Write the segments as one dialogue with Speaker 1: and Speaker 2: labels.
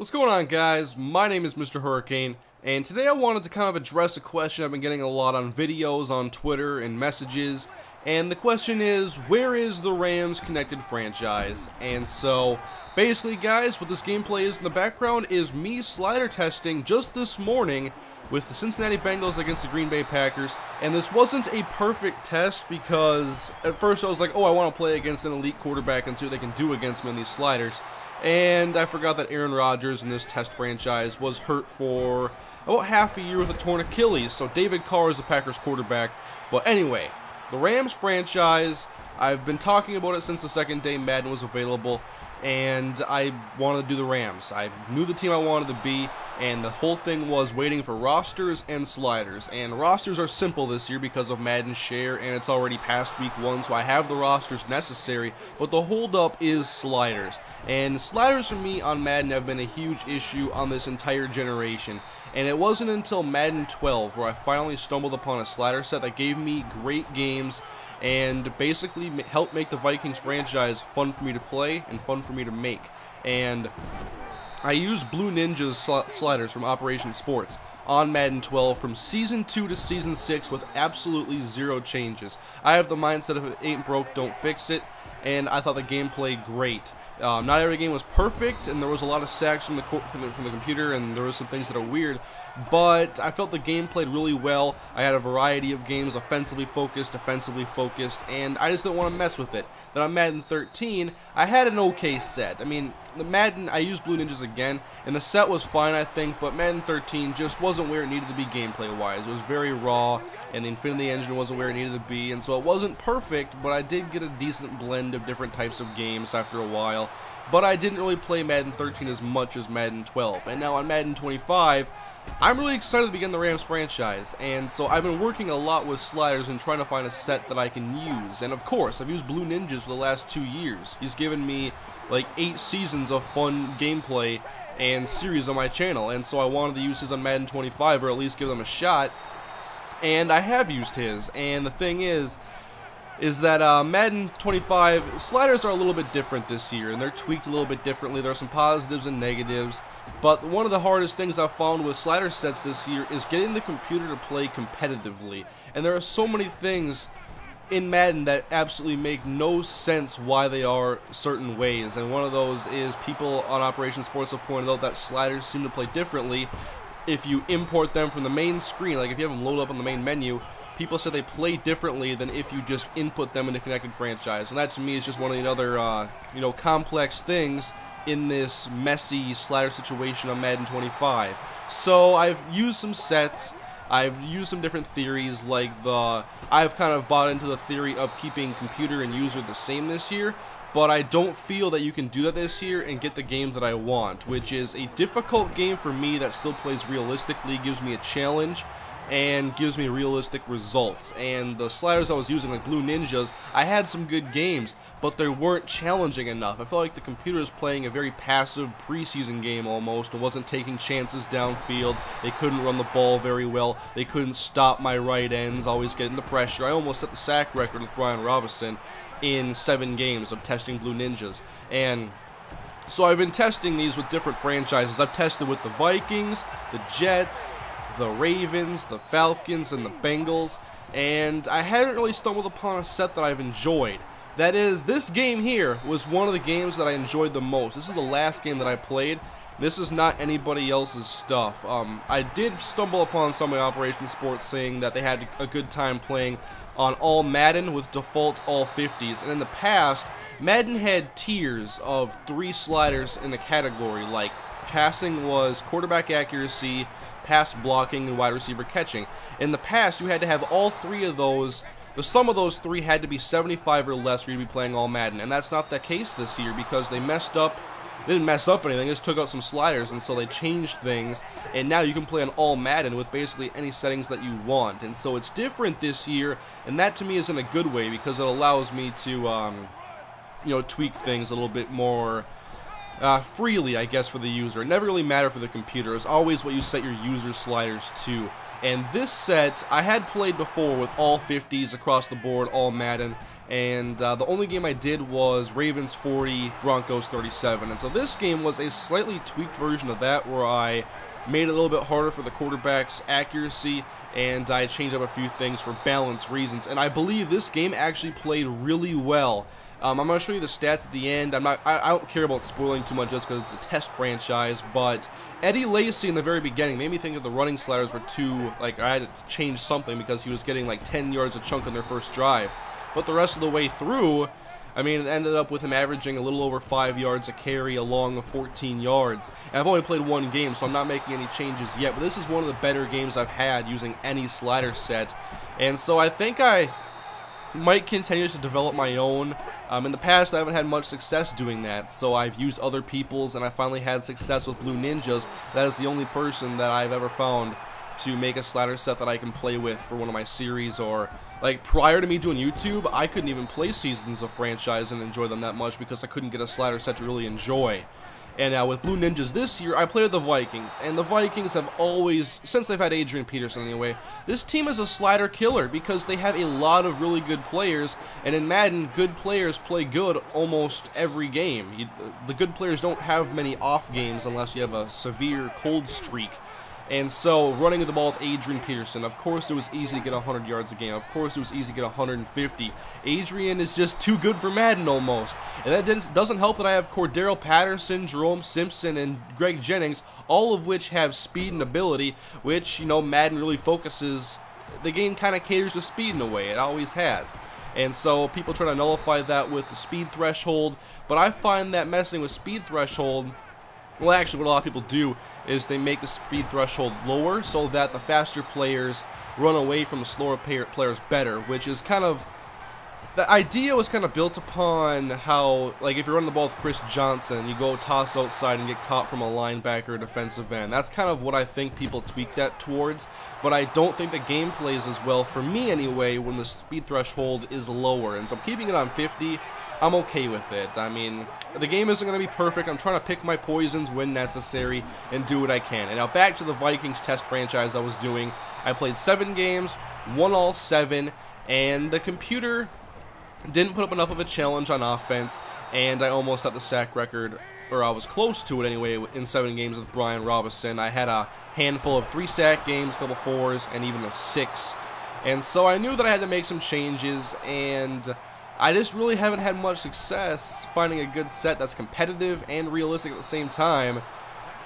Speaker 1: What's going on, guys? My name is Mr. Hurricane, and today I wanted to kind of address a question I've been getting a lot on videos, on Twitter, and messages. And the question is, where is the Rams connected franchise? And so, basically, guys, what this gameplay is in the background is me slider testing just this morning with the Cincinnati Bengals against the Green Bay Packers. And this wasn't a perfect test because at first I was like, oh, I want to play against an elite quarterback and see what they can do against me on these sliders. And I forgot that Aaron Rodgers in this test franchise was hurt for about half a year with a torn Achilles. So David Carr is the Packers quarterback. But anyway, the Rams franchise, I've been talking about it since the second day Madden was available, and I wanted to do the Rams. I knew the team I wanted to be, and the whole thing was waiting for rosters and sliders. And rosters are simple this year because of Madden's share, and it's already past week 1, so I have the rosters necessary, but the holdup is sliders. And sliders for me on Madden have been a huge issue on this entire generation. And it wasn't until Madden 12 where I finally stumbled upon a slider set that gave me great games and basically helped make the Vikings franchise fun for me to play and fun for me to make. And I used Blue Ninja's sliders from Operation Sports on Madden 12 from Season 2 to Season 6 with absolutely zero changes. I have the mindset if it ain't broke, don't fix it, and I thought the game played great. Not every game was perfect, and there was a lot of sacks from the computer, and there was some things that are weird, but I felt the game played really well. I had a variety of games, offensively focused, defensively focused, and I just didn't want to mess with it. Then on Madden 13, I had an okay set. I mean, the Madden, I used Blue Ninjas again, and the set was fine, I think, but Madden 13 just wasn't where it needed to be gameplay-wise. It was very raw, and the Infinity Engine wasn't where it needed to be, and so it wasn't perfect, but I did get a decent blend of different types of games after a while. But I didn't really play Madden 13 as much as Madden 12. And now on Madden 25, I'm really excited to begin the Rams franchise. And so I've been working a lot with sliders and trying to find a set that I can use. And of course, I've used Blue Ninjas for the last 2 years. He's given me like 8 seasons of fun gameplay and series on my channel. And so I wanted to use his on Madden 25, or at least give them a shot. And I have used his. And the thing is that Madden 25 sliders are a little bit different this year, and they're tweaked a little bit differently. There are some positives and negatives, but one of the hardest things I've found with slider sets this year is getting the computer to play competitively. And there are so many things in Madden that absolutely make no sense why they are certain ways, and one of those is people on Operation Sports have pointed out that sliders seem to play differently if you import them from the main screen. Like if you have them load up on the main menu, people say they play differently than if you just input them into connected franchise. And that to me is just one of the other complex things in this messy slider situation on Madden 25. So I've used some sets, I've used some different theories, like I've kind of bought into the theory of keeping computer and user the same this year, but I don't feel that you can do that this year and get the game that I want, which is a difficult game for me that still plays realistically, gives me a challenge, and gives me realistic results. And the sliders I was using, like Blue Ninjas, I had some good games, but they weren't challenging enough. I felt like the computer was playing a very passive preseason game almost, and wasn't taking chances downfield. They couldn't run the ball very well. They couldn't stop my right ends, always getting the pressure. I almost set the sack record with Brian Robinson in 7 games of testing Blue Ninjas. And so I've been testing these with different franchises. I've tested with the Vikings, the Jets, the Ravens, the Falcons, and the Bengals, and I haven't really stumbled upon a set that I've enjoyed. That is, this game here was one of the games that I enjoyed the most. This is the last game that I played. This is not anybody else's stuff. I did stumble upon some of Operation Sports saying that they had a good time playing on all Madden with default all 50s, and in the past, Madden had tiers of 3 sliders in a category, like passing was quarterback accuracy, pass blocking, and wide receiver catching. In the past, you had to have all 3 of those. The sum of those 3 had to be 75 or less for you to be playing all Madden, and that's not the case this year because they messed up. They didn't mess up anything, they just took out some sliders, and so they changed things, and now you can play on all Madden with basically any settings that you want. And so it's different this year, and that to me is in a good way because it allows me to tweak things a little bit more freely, I guess, for the user. It never really mattered for the computer. It's always what you set your user sliders to. And this set, I had played before with all 50s across the board, all Madden, and the only game I did was Ravens 40, Broncos 37. And so this game was a slightly tweaked version of that, where I made it a little bit harder for the quarterback's accuracy, and I changed up a few things for balance reasons. And I believe this game actually played really well. I'm going to show you the stats at the end. I don't care about spoiling too much just because it's a test franchise, but Eddie Lacy in the very beginning made me think that the running sliders were too, like, I had to change something because he was getting like 10 yards a chunk on their first drive. But the rest of the way through, I mean, it ended up with him averaging a little over 5 yards a carry along 14 yards. And I've only played one game, so I'm not making any changes yet, but this is one of the better games I've had using any slider set. And so I think I might continue to develop my own. In the past, I haven't had much success doing that, so I've used other people's, and I finally had success with Blue Ninjas. That is the only person that I've ever found to make a slider set that I can play with for one of my series. Or, like, prior to me doing YouTube, I couldn't even play seasons of franchise and enjoy them that much because I couldn't get a slider set to really enjoy. And now with Blue Ninjas this year, I played with the Vikings, and the Vikings have always, since they've had Adrian Peterson anyway, this team is a slider killer because they have a lot of really good players, and in Madden, good players play good almost every game. The good players don't have many off games unless you have a severe cold streak. And so, running with the ball with Adrian Peterson, of course it was easy to get 100 yards a game. Of course it was easy to get 150. Adrian is just too good for Madden almost. And that doesn't help that I have Cordero Patterson, Jerome Simpson, and Greg Jennings, all of which have speed and ability, which, you know, Madden really focuses. The game kind of caters to speed in a way. It always has. And so people try to nullify that with the speed threshold. But I find that messing with speed threshold, well, actually, what a lot of people do is they make the speed threshold lower so that the faster players run away from the slower players better, which is kind of, the idea was kind of built upon how, like, if you're running the ball with Chris Johnson, you go toss outside and get caught from a linebacker or defensive end. That's kind of what I think people tweak that towards, but I don't think the game plays as well, for me anyway, when the speed threshold is lower. And so I'm keeping it on 50. I'm okay with it. I mean, the game isn't going to be perfect. I'm trying to pick my poisons when necessary and do what I can. And now back to the Vikings test franchise I was doing. I played 7 games, won all 7, and the computer didn't put up enough of a challenge on offense, and I almost set the sack record, or I was close to it anyway, in 7 games with Brian Robinson. I had a handful of 3 sack games, a couple 4s, and even a 6. And so I knew that I had to make some changes, and I just really haven't had much success finding a good set that's competitive and realistic at the same time.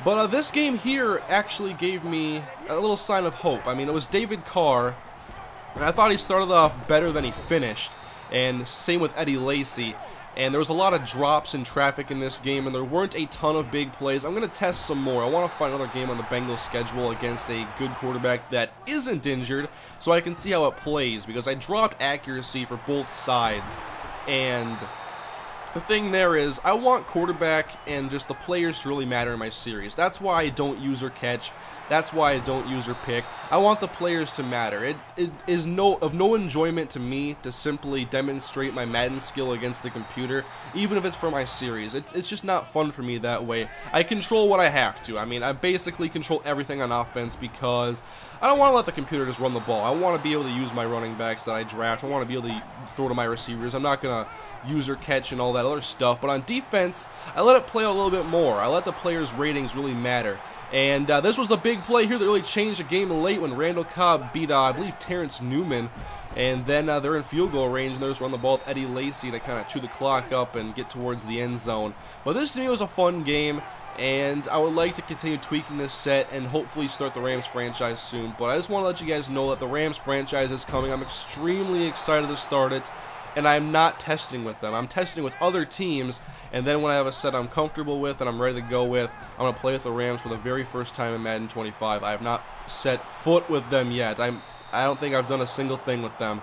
Speaker 1: But this game here actually gave me a little sign of hope. I mean, it was David Carr, and I thought he started off better than he finished. And same with Eddie Lacy. And there was a lot of drops in traffic in this game, and there weren't a ton of big plays. I'm going to test some more. I want to find another game on the Bengals schedule against a good quarterback that isn't injured, so I can see how it plays, because I dropped accuracy for both sides. And the thing there is, I want quarterback and just the players to really matter in my series. That's why I don't use or catch. That's why I don't use or pick. I want the players to matter. It is of no enjoyment to me to simply demonstrate my Madden skill against the computer, even if it's for my series. It's just not fun for me that way. I control what I have to. I mean, I basically control everything on offense because I don't want to let the computer just run the ball. I want to be able to use my running backs that I draft. I want to be able to throw to my receivers. I'm not going to use or catch and all that other stuff. But on defense, I let it play a little bit more. I let the players' ratings really matter. And this was the big play here that really changed the game late when Randall Cobb beat, I believe, Terrence Newman. And then they're in field goal range, and they're just running the ball with Eddie Lacy to kind of chew the clock up and get towards the end zone. But this to me was a fun game, and I would like to continue tweaking this set and hopefully start the Rams franchise soon. But I just want to let you guys know that the Rams franchise is coming. I'm extremely excited to start it. And I'm not testing with them. I'm testing with other teams, and then when I have a set I'm comfortable with and I'm ready to go with, I'm going to play with the Rams for the very first time in Madden 25. I have not set foot with them yet. I don't think I've done a single thing with them.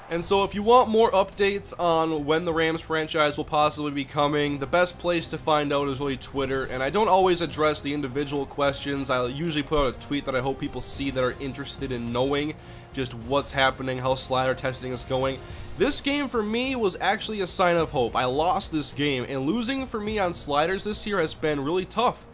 Speaker 1: And so if you want more updates on when the Rams franchise will possibly be coming, the best place to find out is really Twitter. And I don't always address the individual questions. I usually put out a tweet that I hope people see that are interested in knowing just what's happening, how slider testing is going. This game for me was actually a sign of hope. I lost this game, and losing for me on sliders this year has been really tough.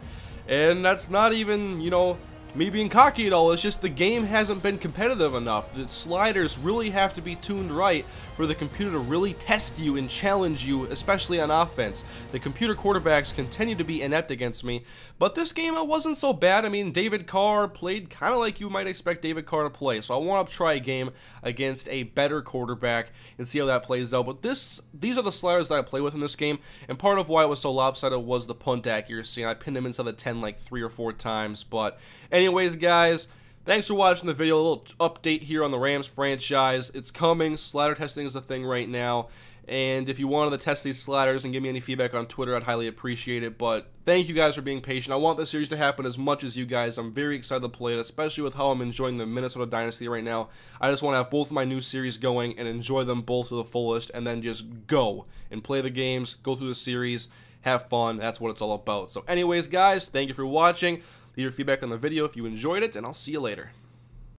Speaker 1: And that's not even, you know, me being cocky at all. It's just the game hasn't been competitive enough. The sliders really have to be tuned right for the computer to really test you and challenge you, especially on offense. The computer quarterbacks continue to be inept against me, but this game it wasn't so bad. I mean, David Carr played kind of like you might expect David Carr to play, so I want to try a game against a better quarterback and see how that plays out. But these are the sliders that I play with in this game, and part of why it was so lopsided was the punt accuracy, and I pinned him inside the 10 like 3 or 4 times. But anyways, guys, thanks for watching the video. A little update here on the Rams franchise. It's coming. Slider testing is a thing right now. And if you wanted to test these sliders and give me any feedback on Twitter, I'd highly appreciate it. But thank you guys for being patient. I want this series to happen as much as you guys. I'm very excited to play it, especially with how I'm enjoying the Minnesota Dynasty right now. I just want to have both of my new series going and enjoy them both to the fullest, and then just go and play the games, go through the series, have fun. That's what it's all about. So anyways, guys, thank you for watching. Leave your feedback on the video if you enjoyed it, and I'll see you later.